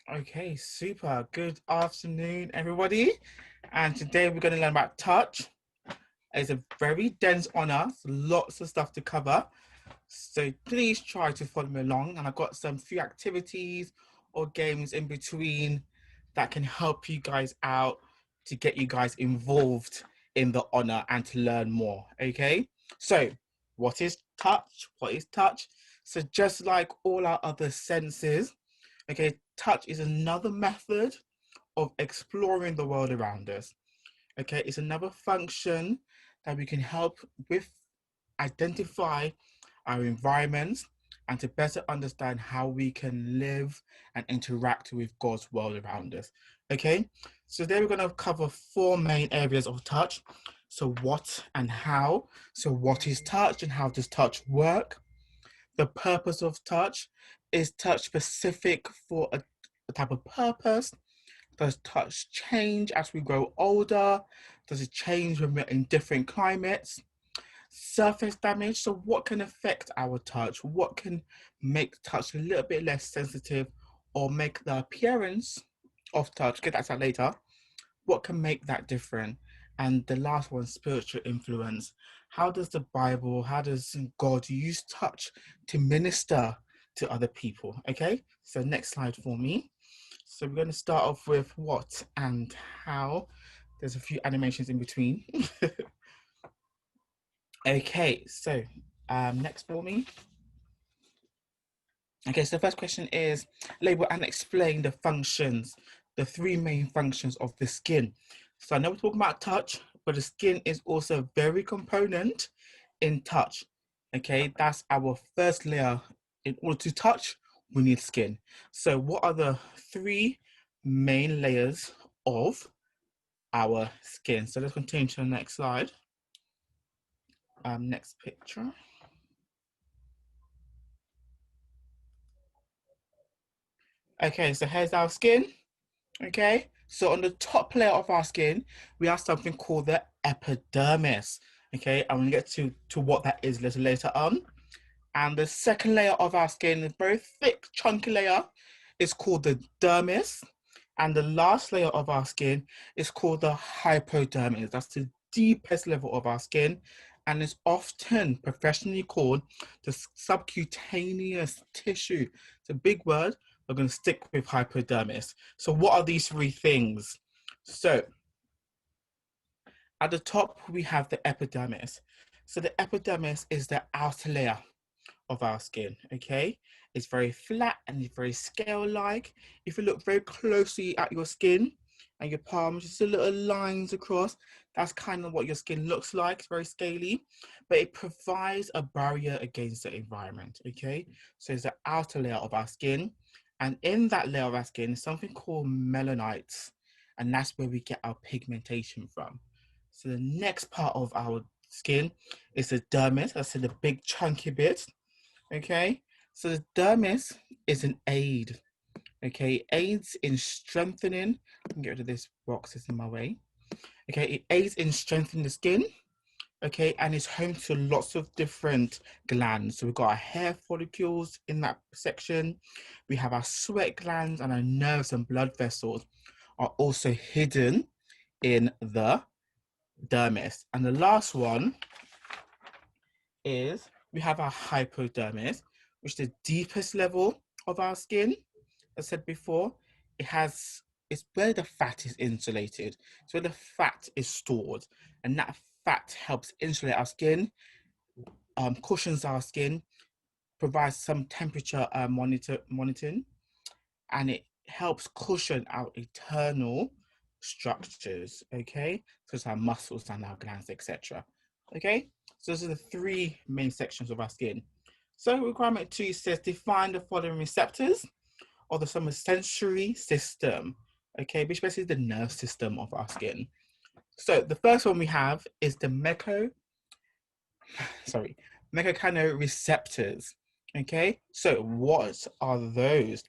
Okay, super. Good afternoon, everybody. And today we're going to learn about touch. It's a very dense honour, so lots of stuff to cover. So please try to follow me along. And I've got some few activities or games in between that can help you guys out to get you guys involved in the honour and to learn more. Okay, so what is touch? What is touch? So just like all our other senses, okay, touch is another method of exploring the world around us. Okay, it's another function that we can help with identify our environments and to better understand how we can live and interact with God's world around us. Okay, so today we're going to cover four main areas of touch. So what and how. So what is touch and how does touch work? The purpose of touch. Is touch specific for a type of purpose? Does touch change as we grow older? Does it change when we're in different climates? Surface damage. So what can affect our touch? What can make touch a little bit less sensitive or make the appearance of touch, get that later, what can make that different? And the last one, spiritual influence. How does the Bible, how does God use touch to minister to other people? Okay, so next slide for me. So we're going to start off with what and how. There's a few animations in between. Okay, so next for me. Okay, so the first question is label and explain the functions, the three main functions of the skin. So I know we're talking about touch, but the skin is also a very component in touch. Okay, that's our first layer. In order to touch, we need skin. So what are the three main layers of our skin? So let's continue to the next slide. Next picture. Okay, so here's our skin. Okay, so on the top layer of our skin, we have something called the epidermis. Okay, I'm gonna get to what that is a little later on. And the second layer of our skin, a very thick, chunky layer, is called the dermis. And the last layer of our skin is called the hypodermis. That's the deepest level of our skin. And it's often professionally called the subcutaneous tissue. It's a big word. We're going to stick with hypodermis. So what are these three things? So at the top, we have the epidermis. So the epidermis is the outer layer of our skin, okay? It's very flat and it's very scale-like. If you look very closely at your skin and your palms, just the little lines across, that's kind of what your skin looks like. It's very scaly, but it provides a barrier against the environment, okay? So it's the outer layer of our skin. And in that layer of our skin is something called melanocytes, and that's where we get our pigmentation from. So the next part of our skin is the dermis. That's the big chunky bit. Okay, so the dermis is an aid. Okay, aids in strengthening. I can get rid of this box that's in my way. Okay, it aids in strengthening the skin. Okay, and it's home to lots of different glands. So we've got our hair follicles in that section. We have our sweat glands, and our nerves and blood vessels are also hidden in the dermis. And the last one is we have our hypodermis, which is the deepest level of our skin. As I said before, it's where the fat is insulated. So the fat is stored, and that fat helps insulate our skin, cushions our skin, provides some temperature monitoring, and it helps cushion our internal structures. Okay, so it's our muscles and our glands, etc. Okay, so those are the three main sections of our skin. So requirement 2 says define the following receptors or the somatosensory system, okay, which basically is the nerve system of our skin. So the first one we have is the mechanoreceptors, okay? So what are those?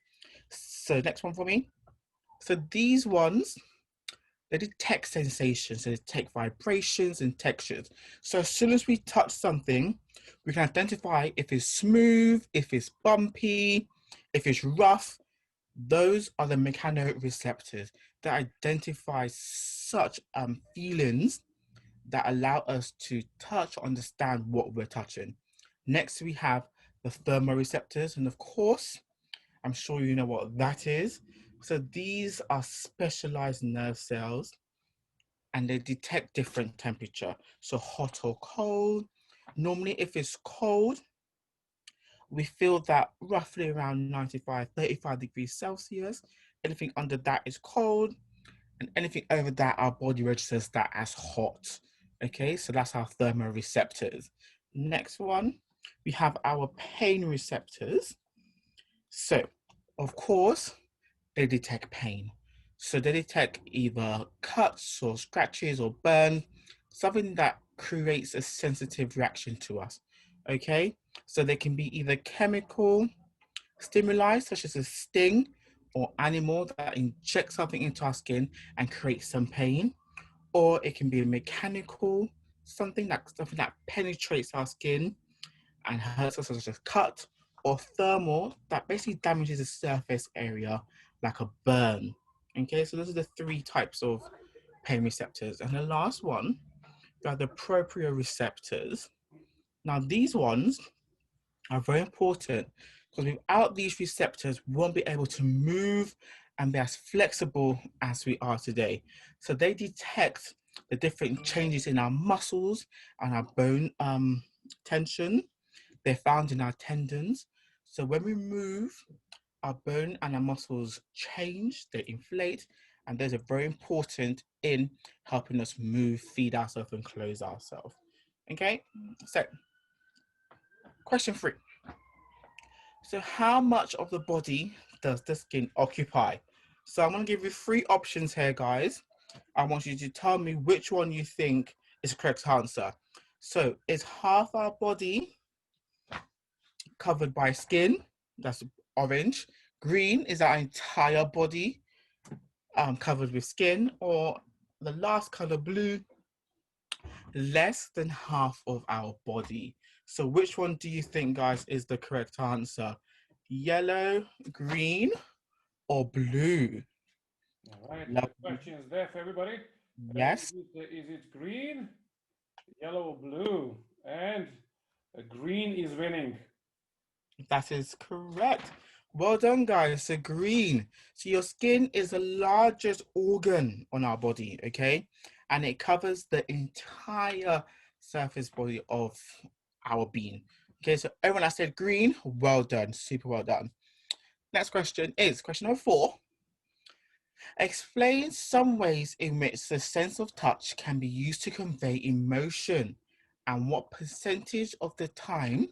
So next one for me. So these ones, they detect sensations, so they detect vibrations and textures. So as soon as we touch something, we can identify if it's smooth, if it's bumpy, if it's rough. Those are the mechanoreceptors that identify such feelings that allow us to touch, understand what we're touching. Next, we have the thermoreceptors, and of course, I'm sure you know what that is. So these are specialized nerve cells and they detect different temperature. So hot or cold. Normally, if it's cold, we feel that roughly around 95, 35 degrees Celsius. Anything under that is cold, and anything over that, our body registers that as hot. Okay, so that's our thermoreceptors. Next one, we have our pain receptors. So, of course, they detect pain. So they detect either cuts or scratches or burn, something that creates a sensitive reaction to us. Okay, so they can be either chemical stimuli, such as a sting or animal that injects something into our skin and creates some pain, or it can be mechanical, something that penetrates our skin and hurts us, such as cut, or thermal that basically damages the surface area like a burn. Okay, so those are the three types of pain receptors. And the last one, are the proprioceptors. Now, these ones are very important because without these receptors, we won't be able to move and be as flexible as we are today. So they detect the different changes in our muscles and our bone tension. They're found in our tendons. So when we move, our bone and our muscles change, they inflate, and those are very important in helping us move, feed ourselves, and close ourselves. Okay, so question 3. So how much of the body does the skin occupy? So I'm going to give you 3 options here, guys. I want you to tell me which one you think is the correct answer. So is half our body covered by skin? That's orange. Green is our entire body covered with skin, or the last color, blue, less than half of our body. So which one do you think, guys, is the correct answer? Yellow, green, or blue? All right, Love. the question is there for everybody. Yes, Is it green, yellow, or blue? And green is winning. that is correct. Well done, guys. So green. So your skin is the largest organ on our body, okay? And it covers the entire surface body of our being. Okay, so everyone that said green, well done. Super well done. Next question is question number 4. Explain some ways in which the sense of touch can be used to convey emotion, and what percentage of the time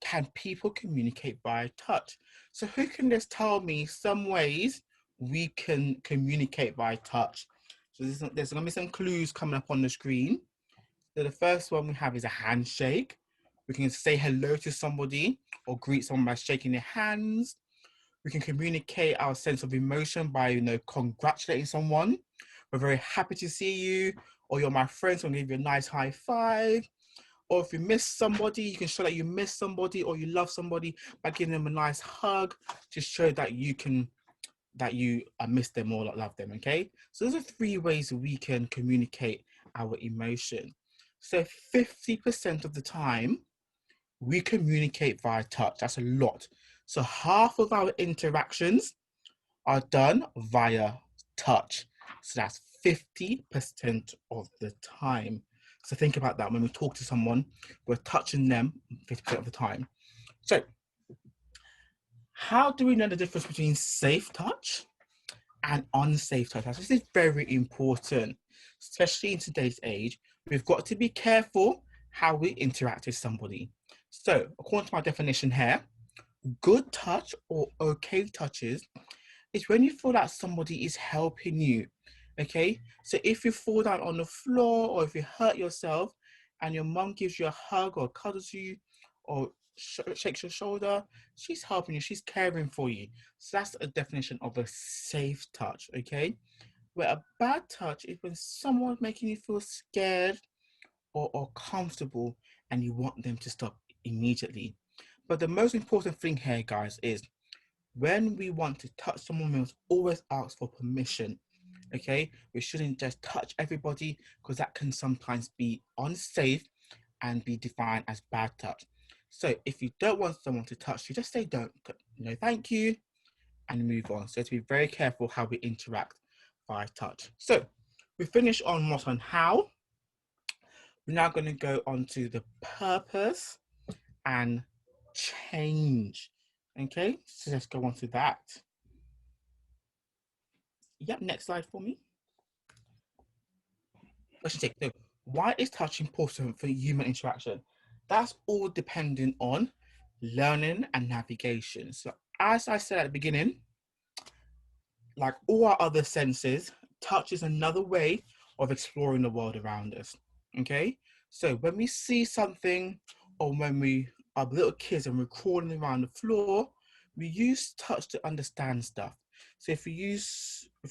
can people communicate via touch? So who can just tell me some ways we can communicate via touch? So there's going to be some clues coming up on the screen. So the first one we have is a handshake. We can say hello to somebody or greet someone by shaking their hands. We can communicate our sense of emotion by, congratulating someone. We're very happy to see you, or you're my friend, so I'm gonna give you a nice high five. Or if you miss somebody, you can show that you miss somebody or you love somebody by giving them a nice hug to show that you miss them or love them. Okay, so those are 3 ways we can communicate our emotion. So 50% of the time we communicate via touch. That's a lot. So half of our interactions are done via touch. So that's 50% of the time. So think about that. When we talk to someone, we're touching them 50% of the time. So how do we know the difference between safe touch and unsafe touch? This is very important, especially in today's age. We've got to be careful how we interact with somebody. So according to my definition here, good touch or okay touches is when you feel that somebody is helping you. Okay, so if you fall down on the floor or if you hurt yourself and your mom gives you a hug or cuddles you or shakes your shoulder, she's helping you, she's caring for you. So that's a definition of a safe touch. Okay, where a bad touch is when someone's making you feel scared or comfortable and you want them to stop immediately. But the most important thing here, guys, is when we want to touch someone, we must always ask for permission. Okay, we shouldn't just touch everybody because that can sometimes be unsafe and be defined as bad touch. So if you don't want someone to touch you, just say don't, no thank you, and move on. So to be very careful how we interact via touch. So we finish on what on how. We're now going to go on to the purpose and change. Okay, so let's go on to that. Yep, next slide for me. Let's take so why is touch important for human interaction? That's all dependent on learning and navigation. So as I said at the beginning, like all our other senses, touch is another way of exploring the world around us. Okay, so when we see something or when we are little kids and we're crawling around the floor, we use touch to understand stuff. So if we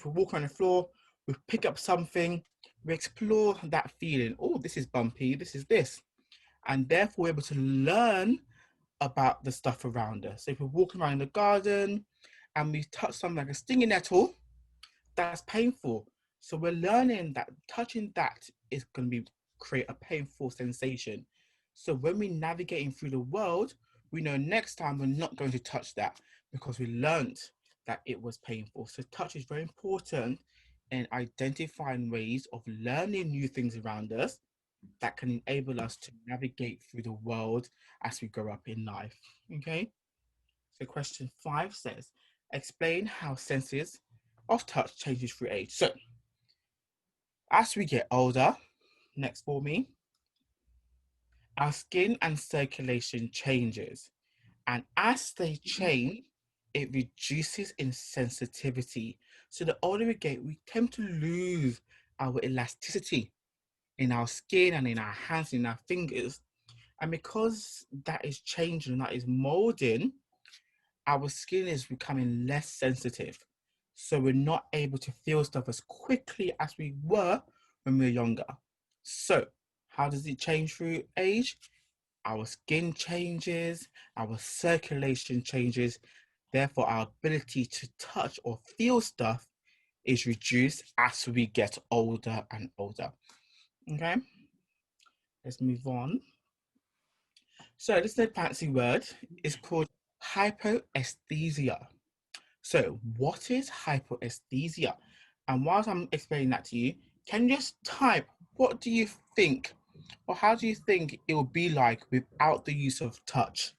walk on the floor, we pick up something, we explore that feeling. Oh, this is bumpy, this is this. And therefore we're able to learn about the stuff around us. So if we're walking around in the garden and we touch something like a stinging nettle, that's painful. So we're learning that touching that is going to create a painful sensation. So when we're navigating through the world, we know next time we're not going to touch that because we learned that it was painful. So touch is very important in identifying ways of learning new things around us that can enable us to navigate through the world as we grow up in life. Okay. So question 5 says, explain how senses of touch changes through age. So as we get older, next for me, our skin and circulation changes. And as they change, it reduces in sensitivity. So the older we get, we tend to lose our elasticity in our skin and in our hands, in our fingers. And because that is changing, that is molding, our skin is becoming less sensitive. So we're not able to feel stuff as quickly as we were when we were younger. So how does it change through age? Our skin changes, our circulation changes. Therefore, our ability to touch or feel stuff is reduced as we get older and older. Okay, let's move on. So this is a fancy word. It's called hypoesthesia. So what is hypoesthesia? And whilst I'm explaining that to you, can you just type, what do you think, or how do you think it will be like without the use of touch?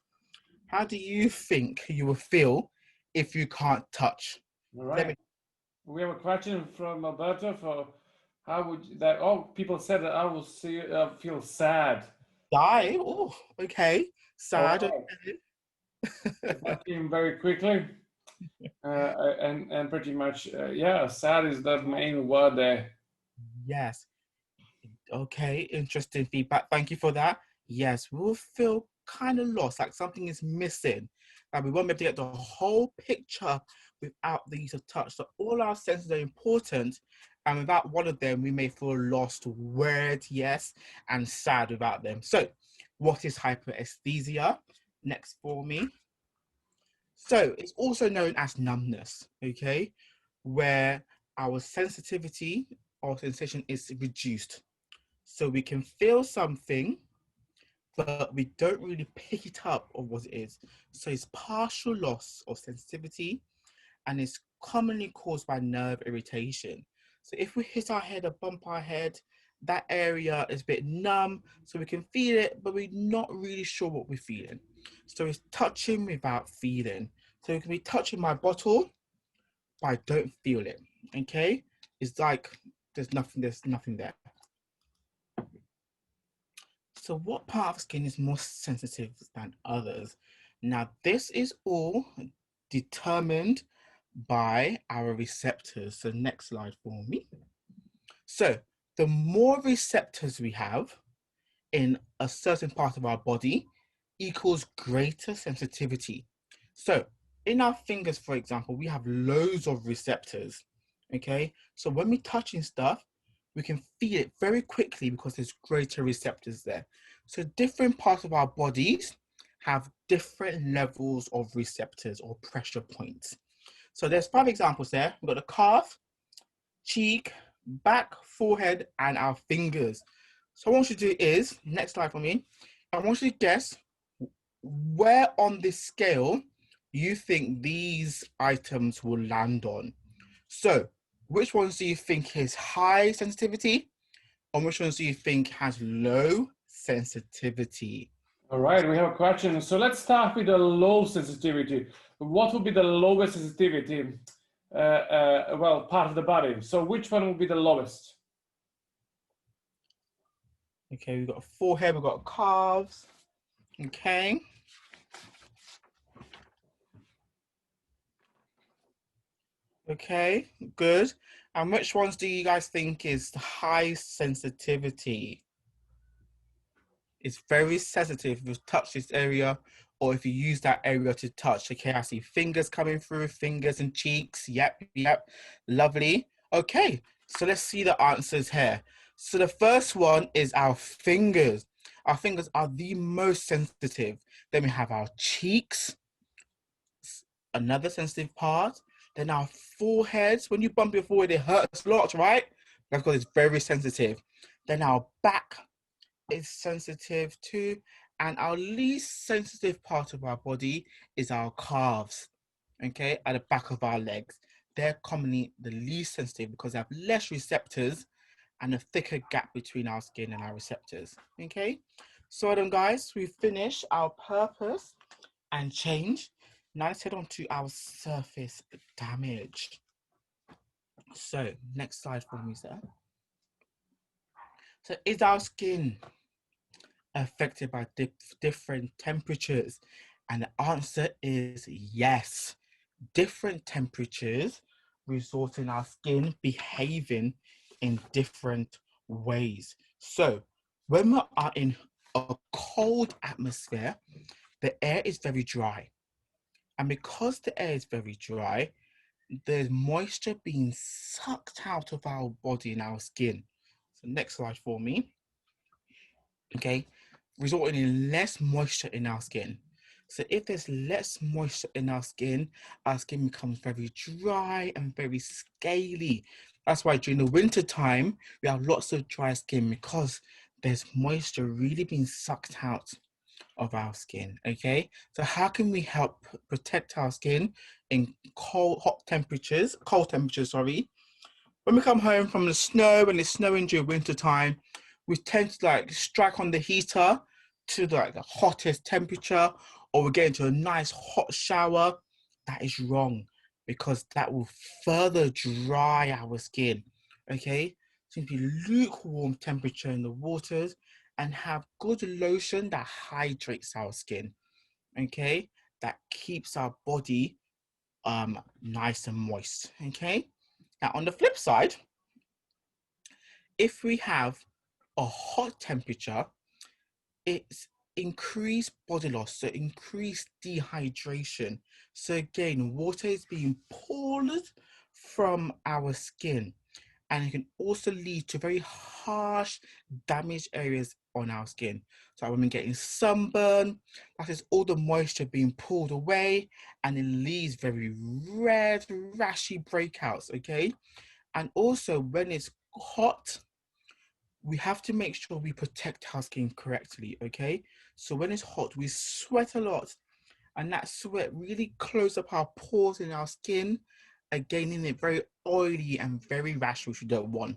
How do you think you will feel if you can't touch? All right. We have a question from Alberta for how would that, oh, people said that I will feel sad. Die? Oh, okay. Sad. Right. That came very quickly. And pretty much, yeah, sad is the main word there. Yes. Okay, interesting feedback. Thank you for that. Yes, we'll feel kind of lost, like something is missing. Like we won't be able to get the whole picture without the use of touch. So all our senses are important, and without one of them, we may feel lost, weird, yes, and sad without them. So, what is hyperesthesia? Next for me. So it's also known as numbness, okay, where our sensitivity or sensation is reduced. So we can feel something, but we don't really pick it up of what it is. So it's partial loss of sensitivity, and it's commonly caused by nerve irritation. So if we hit our head or bump our head, that area is a bit numb, so we can feel it, but we're not really sure what we're feeling. So it's touching without feeling. So it can be touching my bottle, but I don't feel it. Okay? It's like there's nothing there. So what part of skin is more sensitive than others? Now, this is all determined by our receptors. So next slide for me. So the more receptors we have in a certain part of our body equals greater sensitivity. So in our fingers, for example, we have loads of receptors, okay? So when we're touching stuff, we can feel it very quickly because there's greater receptors there. So different parts of our bodies have different levels of receptors or pressure points. So there's 5 examples there. We've got the calf, cheek, back, forehead, and our fingers. So what I want you to do is, next slide for me, I want you to guess where on this scale you think these items will land on. So which ones do you think is high sensitivity, and which ones do you think has low sensitivity? All right, we have a question. So let's start with the low sensitivity. What would be the lowest sensitivity? Well, part of the body. So which one would be the lowest? Okay, we've got a forehead, we've got calves. Okay. Okay, good. And which ones do you guys think is high sensitivity? It's very sensitive if you touch this area or if you use that area to touch. Okay, I see fingers coming through, fingers and cheeks. Yep, yep, lovely. Okay, so let's see the answers here. So the first one is our fingers. Our fingers are the most sensitive. Then we have our cheeks, another sensitive part. Then our foreheads. When you bump your forehead, it hurts a lot, right? That's because it's very sensitive. Then our back is sensitive too. And our least sensitive part of our body is our calves, okay, at the back of our legs. They're commonly the least sensitive because they have less receptors and a thicker gap between our skin and our receptors, okay? So then guys, we've finished our purpose and change. Now let's head on to our surface damage. So next slide for me, sir. So is our skin affected by different temperatures? And the answer is yes. Different temperatures result in our skin behaving in different ways. So when we are in a cold atmosphere, the air is very dry. And because the air is very dry, there's moisture being sucked out of our body and our skin. So next slide for me. Okay, resulting in less moisture in our skin. So if there's less moisture in our skin becomes very dry and very scaly. That's why during the winter time, we have lots of dry skin because there's moisture really being sucked out of our skin, okay? So how can we help protect our skin in cold temperatures, sorry. When we come home from the snow, when it's snowing during winter time, we tend to like strike on the heater to like the hottest temperature, or we get into a nice hot shower. That is wrong because that will further dry our skin, okay? Simply lukewarm temperature in the waters and have good lotion that hydrates our skin, okay? That keeps our body nice and moist, okay? Now on the flip side, if we have a hot temperature, it's increased body loss, so increased dehydration. So again, water is being pulled from our skin, and it can also lead to very harsh damaged areas on our skin. So women getting sunburn, that is all the moisture being pulled away, and it leaves very red, rashy breakouts, okay? And also when it's hot, we have to make sure we protect our skin correctly, okay? So when it's hot, we sweat a lot, and that sweat really closes up our pores in our skin, again, making it very oily and very rash, which we don't want.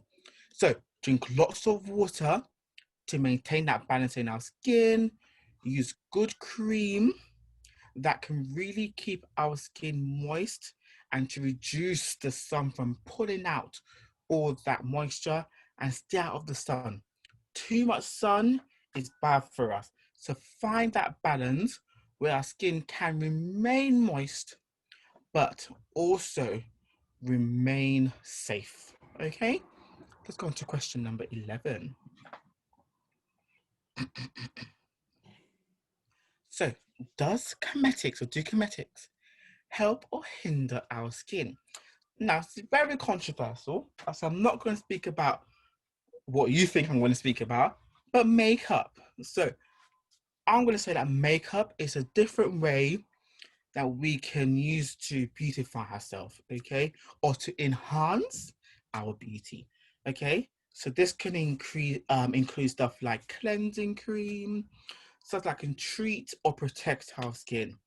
So drink lots of water to maintain that balance in our skin. Use good cream that can really keep our skin moist and to reduce the sun from pulling out all that moisture, and stay out of the sun. Too much sun is bad for us. So find that balance where our skin can remain moist, but also remain safe. Okay, let's go on to question number 11. So, does cosmetics or do cosmetics help or hinder our skin? Now, it's very controversial, so I'm not going to speak about what you think I'm going to speak about, but makeup. So, I'm going to say that makeup is a different way that we can use to beautify ourselves, okay, or to enhance our beauty, okay. So this can include stuff like cleansing cream, stuff that can treat or protect our skin.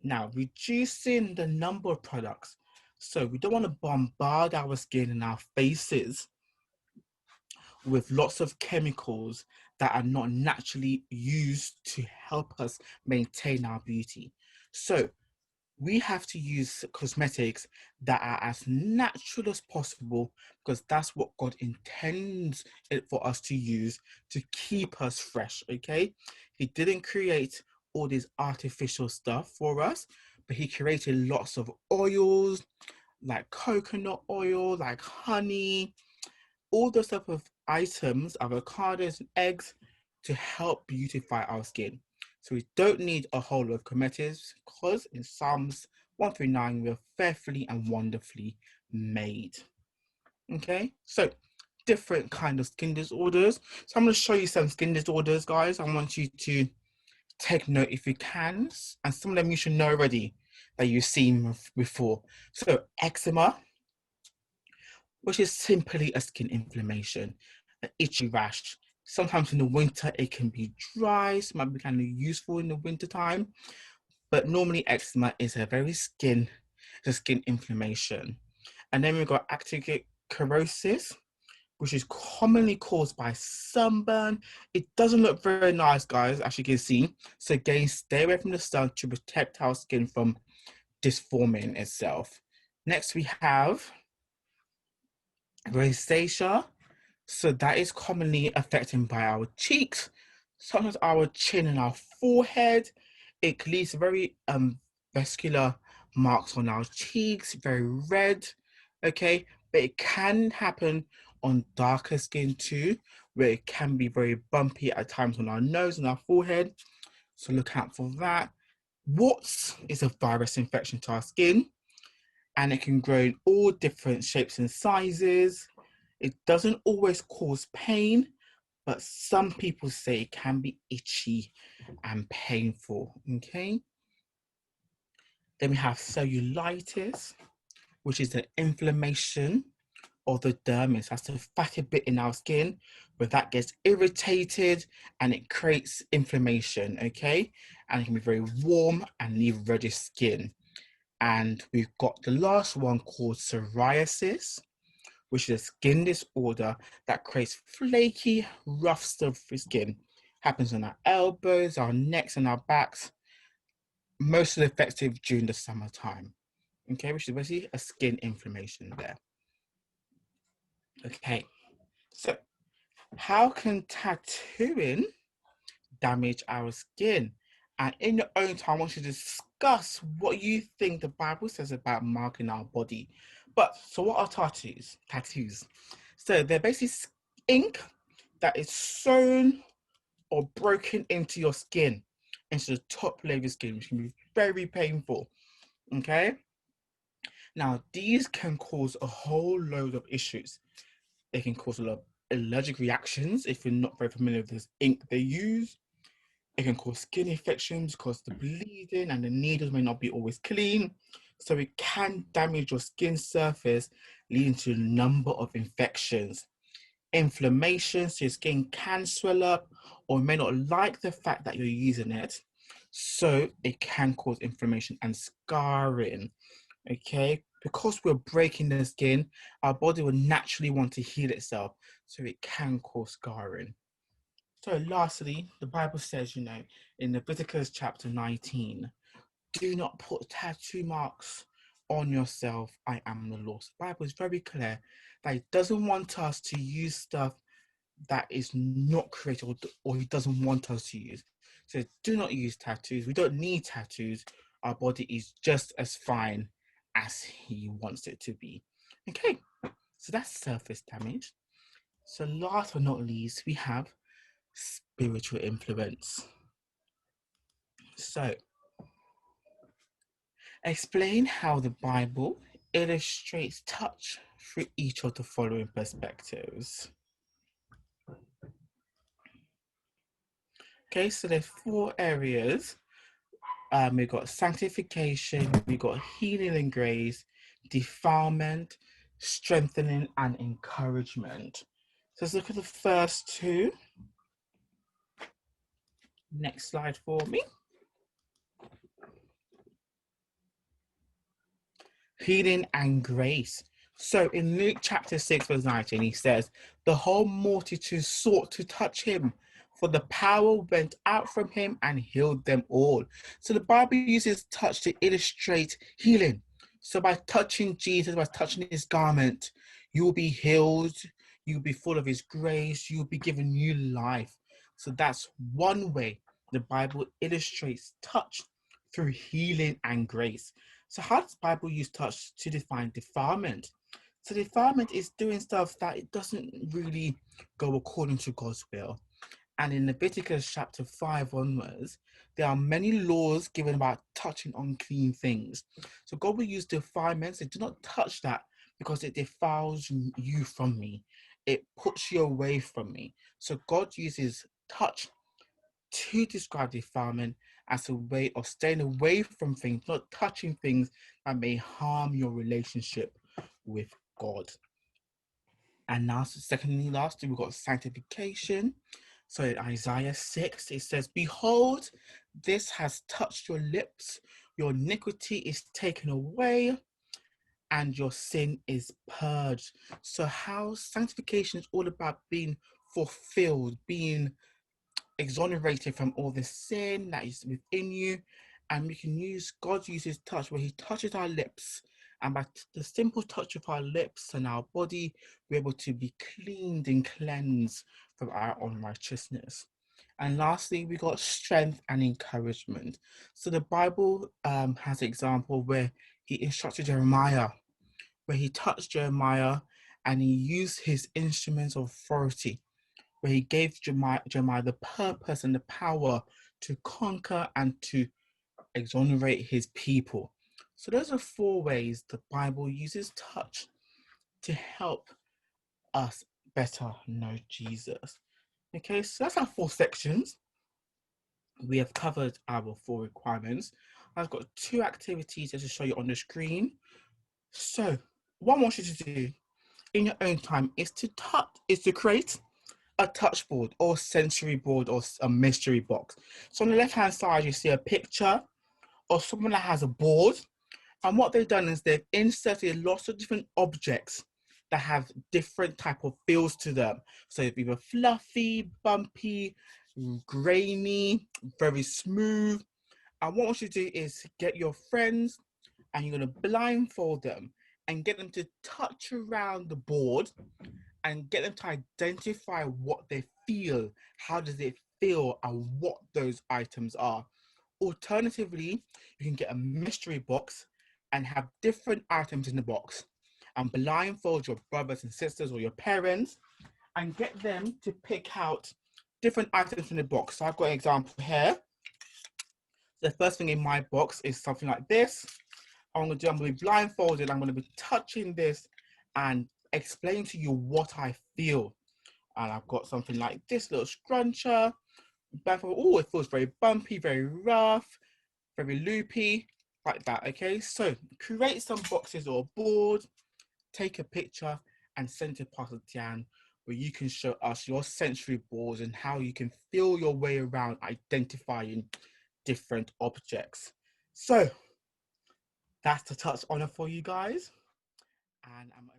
Now, reducing the number of products. So we don't want to bombard our skin and our faces with lots of chemicals that are not naturally used to help us maintain our beauty. So we have to use cosmetics that are as natural as possible, because that's what God intends it for us to use to keep us fresh, okay? He didn't create all this artificial stuff for us, but he created lots of oils like coconut oil, like honey, all those type of items, avocados and eggs, to help beautify our skin. So we don't need a whole lot of cosmetics, because in Psalms 139, we're fearfully and wonderfully made. Okay, so different kind of skin disorders. So I'm going to show you some skin disorders, guys. I want you to take note if you can, and some of them you should know already that you've seen before. So eczema, which is simply a skin inflammation, an itchy rash. Sometimes in the winter, it can be dry, so it might be kind of useful in the winter time, but normally eczema is a skin inflammation. And then we've got actinic keratosis, which is commonly caused by sunburn. It doesn't look very nice, guys, as you can see. So again, stay away from the sun to protect our skin from disforming itself. Next, we have rosacea. So that is commonly affected by our cheeks, sometimes our chin and our forehead. It leaves very vascular marks on our cheeks, very red, okay? But it can happen on darker skin too, where it can be very bumpy at times on our nose and our forehead. So look out for that. Warts is a virus infection to our skin, and it can grow in all different shapes and sizes. It doesn't always cause pain, but some people say it can be itchy and painful, okay? Then we have cellulitis, which is the inflammation of the dermis. That's the fatty bit in our skin where that gets irritated and it creates inflammation, okay? And it can be very warm and leave reddish skin. And we've got the last one called psoriasis, which is a skin disorder that creates flaky, rough, stuffy skin. Happens on our elbows, our necks, and our backs. Mostly effective during the summertime. Okay, which is basically a skin inflammation there. Okay, so how can tattooing damage our skin? And in your own time, I want you to discuss what you think the Bible says about marking our body. But so what are tattoos? Tattoos. So they're basically ink that is sewn or broken into your skin, into the top layer of your skin, which can be very painful. Okay. Now, these can cause a whole load of issues. They can cause a lot of allergic reactions if you're not very familiar with this ink they use. It can cause skin infections, cause the bleeding, and the needles may not be always clean. So it can damage your skin surface, leading to a number of infections. Inflammation, so your skin can swell up or may not like the fact that you're using it. So it can cause inflammation and scarring, okay? Because we're breaking the skin, our body will naturally want to heal itself. So it can cause scarring. So lastly, the Bible says, in Leviticus chapter 19, do not put tattoo marks on yourself. I am the Lord. The Bible is very clear that it doesn't want us to use stuff that is not created, or he doesn't want us to use. So do not use tattoos. We don't need tattoos. Our body is just as fine as he wants it to be. Okay, so that's surface damage. So last but not least, we have spiritual influence. So explain how the Bible illustrates touch through each of the following perspectives. Okay, so there's 4 areas. We've got sanctification, we've got healing and grace, defilement, strengthening, and encouragement. So let's look at the first 2. Next slide for me. Healing and grace. So in Luke chapter 6, verse 19, he says, the whole multitude sought to touch him, for the power went out from him and healed them all. So the Bible uses touch to illustrate healing. So by touching Jesus, by touching his garment, you will be healed, you'll be full of his grace, you'll be given new life. So that's one way the Bible illustrates touch, through healing and grace. So how does the Bible use touch to define defilement? So defilement is doing stuff that it doesn't really go according to God's will. And in Leviticus chapter 5 onwards, there are many laws given about touching unclean things. So God will use defilement. So do not touch that because it defiles you from me. It puts you away from me. So God uses touch to describe defilement as a way of staying away from things, not touching things that may harm your relationship with God. And now, secondly, lastly, we've got sanctification. So in Isaiah 6, it says, behold, this has touched your lips, your iniquity is taken away, and your sin is purged. So how sanctification is all about being fulfilled, being exonerated from all the sin that is within you. And we can use, God uses touch where he touches our lips. And by the simple touch of our lips and our body, we're able to be cleaned and cleansed from our unrighteousness. And lastly, we got strength and encouragement. So the Bible has an example where he instructed Jeremiah, where he touched Jeremiah and he used his instruments of authority, where he gave Jeremiah the purpose and the power to conquer and to exonerate his people. So those are 4 ways the Bible uses touch to help us better know Jesus. Okay, so that's our 4 sections. We have covered our 4 requirements. I've got 2 activities to show you on the screen. So what I want you to do in your own time is to create a touch board or sensory board or a mystery box. So on the left hand side, you see a picture of someone that has a board. And what they've done is they've inserted lots of different objects that have different type of feels to them. So it's either fluffy, bumpy, grainy, very smooth. And what I want you to do is get your friends and you're going to blindfold them and get them to touch around the board and get them to identify what they feel, how does it feel, and what those items are. Alternatively, you can get a mystery box and have different items in the box and blindfold your brothers and sisters or your parents and get them to pick out different items from the box. So I've got an example here. The first thing in my box is something like this. I'm going to be blindfolded. I'm going to be touching this and explain to you what I feel. And I've got something like this little scruncher. Oh, it feels very bumpy, very rough, very loopy, like that. Okay, so create some boxes or a board, take a picture and send to Pastor Tian, where you can show us your sensory boards and how you can feel your way around identifying different objects. So that's the touch honor for you guys. And I'm